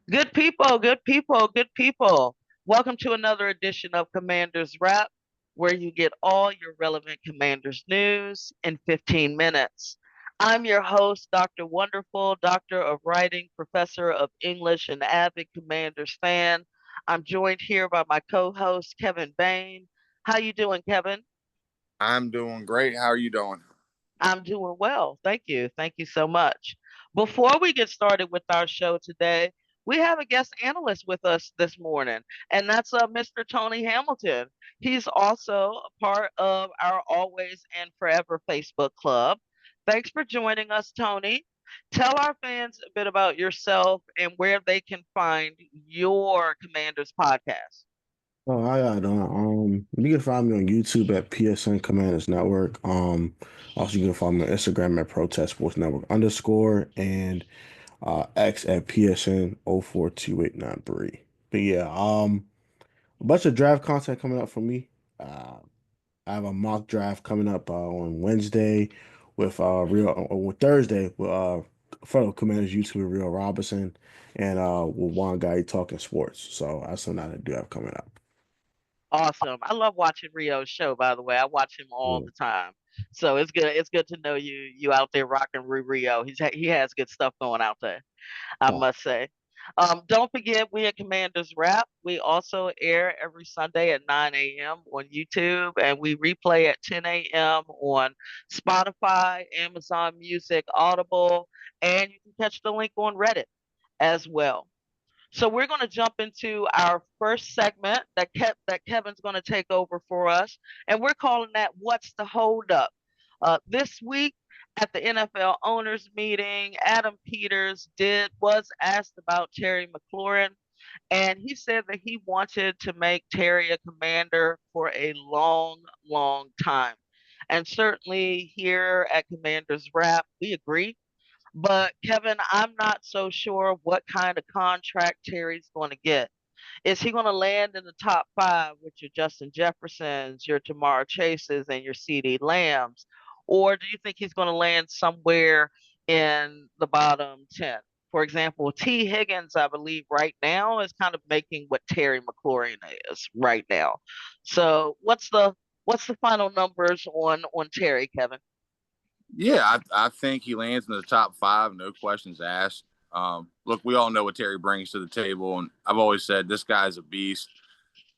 Good people, good people, good people. Welcome to another edition of Commanders Wrap, where you get all your relevant Commanders news in 15 minutes. I'm your host, Dr. Wonderful, Doctor of Writing, Professor of English, and avid Commanders fan. I'm joined here by my co-host, Kevin Bayne. How you doing, Kevin? I'm doing great. How are you doing? I'm doing well. Thank you. Thank you so much. Before we get started with our show today, we have a guest analyst with us this morning, and that's Mr. Tony Hamilton. He's also a part of our Always and Forever Facebook club. Thanks for joining us, Tony. Tell our fans a bit about yourself and where they can find your Commanders podcast. Oh, how y'all doing? You can find me on YouTube at PSN Commanders Network. Also you can find me on Instagram at Protest Sports Network underscore and X at PSN 042893. But yeah, a bunch of draft content coming up for me. I have a mock draft coming up on Wednesday with with Thursday with fellow Commanders YouTuber Real Robinson and with one guy talking sports. So that's something I do have coming up. Awesome. I love watching Rio's show, by the way. I watch him all Yeah. the time. So it's good. It's good to know you out there rocking Rio. He has good stuff going out there, I Oh, must say. Don't forget, we at Commanders Rap. We also air every Sunday at 9 a.m. on YouTube, and we replay at 10 a.m. on Spotify, Amazon Music, Audible, and you can catch the link on Reddit as well. So we're going to jump into our first segment that Kevin's going to take over for us, and we're calling that "What's the Hold Up?" This week at the NFL owners meeting, Adam Peters did was asked about Terry McLaurin, and he said that he wanted to make Terry a commander for a long, long time. And certainly here at Commanders Wrap, we agree. But Kevin, I'm not so sure what kind of contract Terry's going to get. Is he going to land in the top five with your Justin Jeffersons, your Jamar Chases, and your CD Lambs? Or do you think he's going to land somewhere in the bottom 10? For example, T. Higgins, I believe, right now is kind of making what Terry McLaurin is right now. So what's the final numbers on Terry, Kevin? Yeah, I think he lands in the top five, no questions asked. Look, we all know what Terry brings to the table, and I've always said this guy's a beast.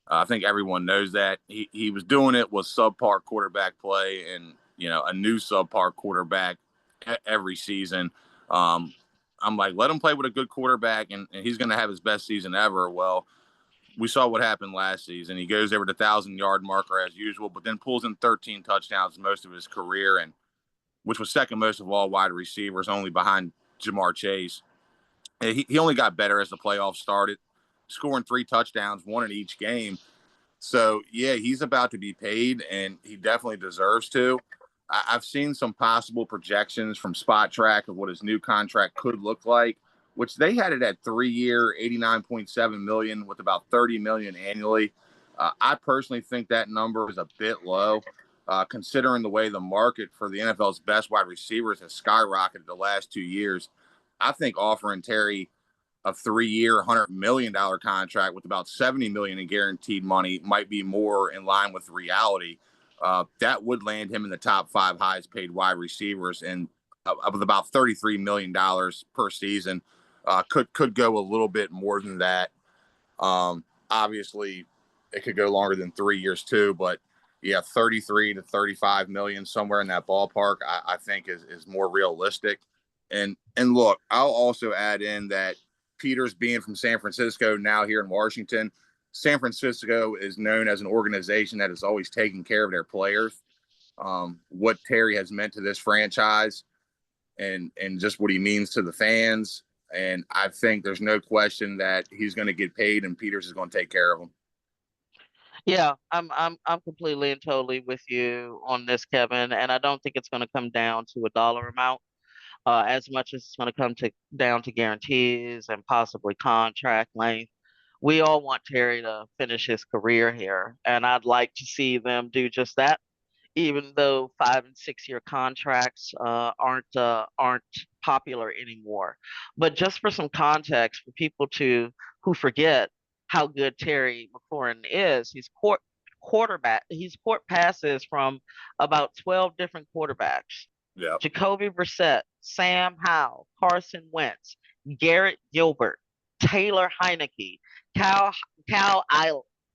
I think everyone knows that he was doing it with subpar quarterback play, and a new subpar quarterback every season. Um, I'm like, let him play with a good quarterback, and he's going to have his best season ever. Well, we saw what happened last season. He goes over the 1,000-yard marker as usual, but then pulls in 13 touchdowns most of his career, and which was second most of all wide receivers, only behind Jamar Chase. He only got better as the playoffs started, scoring 3 touchdowns, one in each game. So, yeah, he's about to be paid, and he definitely deserves to. I've seen some possible projections from Spot Track of what his new contract could look like, which they had it at 3 year, 89.7 million with about 30 million annually. I personally think that number is a bit low, considering the way the market for the NFL's best wide receivers has skyrocketed the last 2 years. I think offering Terry a 3 year, $100 million contract with about 70 million in guaranteed money might be more in line with reality. That would land him in the top five highest paid wide receivers, and with about $33 million per season. Could go a little bit more than that. Obviously, it could go longer than 3 years too, but yeah, 33 to 35 million somewhere in that ballpark, I think is more realistic. And look, I'll also add in that Peters being from San Francisco, now here in Washington, San Francisco is known as an organization that is always taking care of their players. What Terry has meant to this franchise, and just what he means to the fans. And I think there's no question that he's going to get paid, and Peters is going to take care of him. Yeah, I'm completely and totally with you on this, Kevin, and I don't think it's going to come down to a dollar amount, as much as it's going to come to down to guarantees and possibly contract length. We all want Terry to finish his career here, and I'd like to see them do just that. even though 5 and 6 year contracts aren't popular anymore. But just for some context, for people to who forget how good Terry McLaurin is, he's caught passes from about 12 different quarterbacks. Yeah. Jacoby Brissett, Sam Howell, Carson Wentz, Garrett Gilbert, Taylor Heineke, Cal,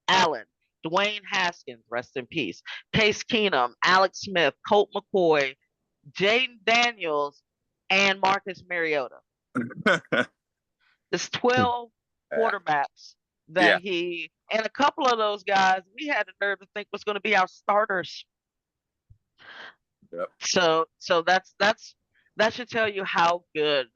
Allen, Dwayne Haskins, rest in peace, Case Keenum, Alex Smith, Colt McCoy, Jaden Daniels, and Marcus Mariota. It's 12 quarterbacks that and a couple of those guys we had the nerve to think was going to be our starters. Yep. So that should tell you how good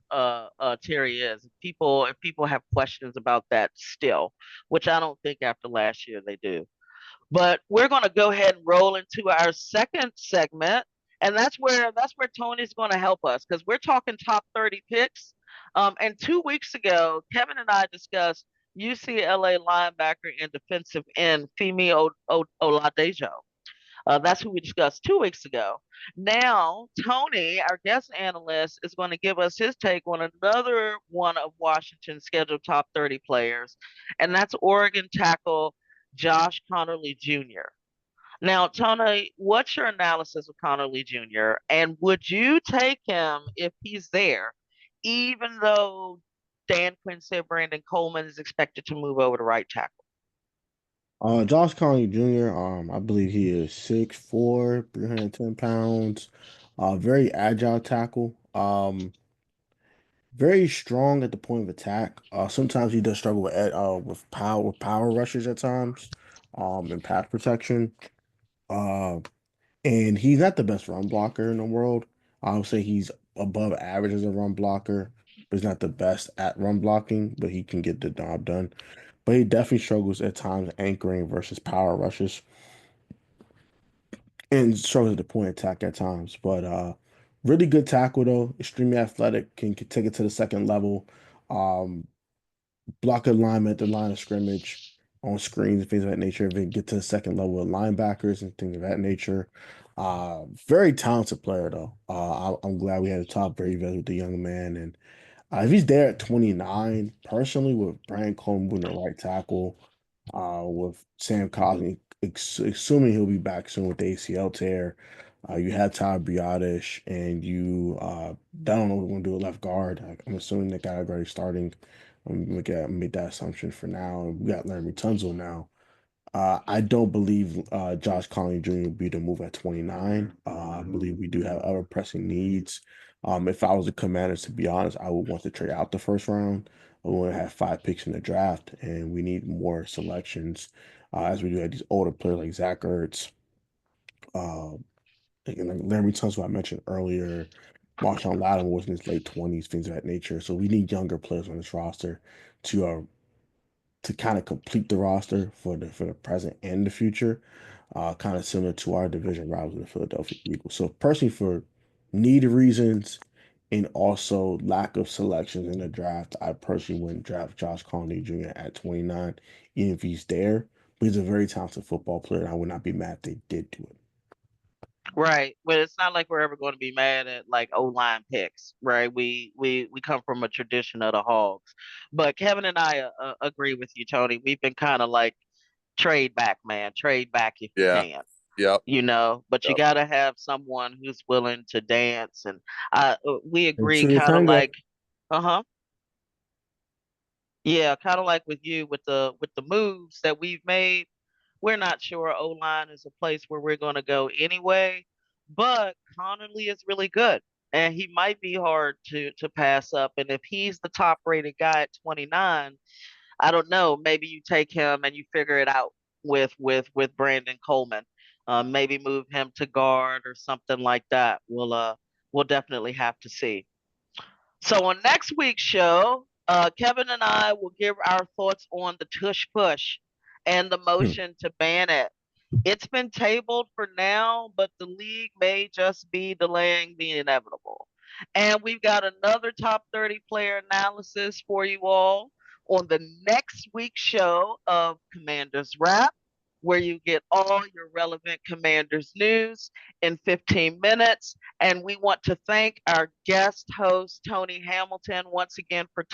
Terry is. If people have questions about that still, which I don't think after last year they do. But we're going to go ahead and roll into our second segment, and that's where Tony's going to help us because we're talking top 30 picks. And 2 weeks ago, Kevin and I discussed UCLA linebacker and defensive end Femi Oladejo. That's who we discussed 2 weeks ago. Now, Tony, our guest analyst, is going to give us his take on another one of Washington's scheduled top 30 players, and that's Oregon tackle Josh Conerly Jr. Now, Tony, what's your analysis of Conerly Jr., and would you take him if he's there, even though Dan Quinn said Brandon Coleman is expected to move over to right tackle? Josh Conerly Jr., I believe he is 6'4", 310 pounds. Very agile tackle. Very strong at the point of attack. Sometimes he does struggle with power rushes at times, and pass protection. Uh, and he's not the best run blocker in the world. I would say he's above average as a run blocker, but he's not the best at run blocking, but he can get the job done. But he definitely struggles at times anchoring versus power rushes and struggles at the point attack at times. But really good tackle though, extremely athletic, can take it to the second level. Um, Block alignment at the line of scrimmage on screens and things of that nature. If it get to the second level of linebackers and things of that nature. Very talented player though. I'm glad we had a top very with the young man. And if he's there at 29, personally, with Brian Coleman the right tackle, with Sam Cosmi, assuming he'll be back soon with the ACL tear. You have Todd Biotish, and you don't know what we're going to do at left guard. I'm assuming that guy already starting. I'm gonna make that assumption for now. We got Larry Tunzel now. I don't believe Josh Conerly Jr. will be the move at 29. I believe we do have other pressing needs. If I was a commander, to be honest, I would want to trade out the first round. I want to have 5 picks in the draft, and we need more selections as we do have these older players like Zach Ertz, and like Larry Tunsil I mentioned earlier. Marshawn Lattimore was in his late 20s, things of that nature. So we need younger players on this roster to kind of complete the roster for the present and the future, kind of similar to our division rivals in the Philadelphia Eagles. So personally, for need reasons and also lack of selections in the draft, I personally wouldn't draft Josh Conerly Jr. at 29, even if he's there. But he's a very talented football player, and I would not be mad if they did do it. Right. But it's not like we're ever going to be mad at like O-line picks, right? We come from a tradition of the Hogs. But Kevin and I agree with you, Tony. We've been kind of like trade back, man. Trade back if you Yeah. can. Yep. But you Yep. got to have someone who's willing to dance. And we And agree, to the kind of tango. like, uh-huh. Yeah, kind of like with you with the moves that we've made. We're not sure O line is a place where we're going to go anyway, but Connerly is really good, and he might be hard to pass up. And if he's the top rated guy at 29, I don't know. Maybe you take him and you figure it out with Brandon Coleman. Maybe move him to guard or something like that. We'll definitely have to see. So on next week's show, Kevin and I will give our thoughts on the tush push and the motion to ban it. It's been tabled for now, but the league may just be delaying the inevitable. And we've got another top 30 player analysis for you all on the next week's show of Commanders Wrap. where you get all your relevant Commanders news in 15 minutes. And we want to thank our guest host, Tony Hamilton, once again for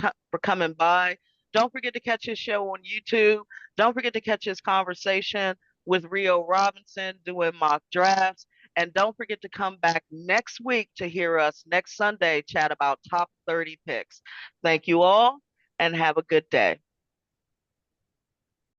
coming by. Don't forget to catch his show on YouTube. Don't forget to catch his conversation with Rio Robinson doing mock drafts. And don't forget to come back next week to hear us next Sunday chat about top 30 picks. Thank you all and have a good day.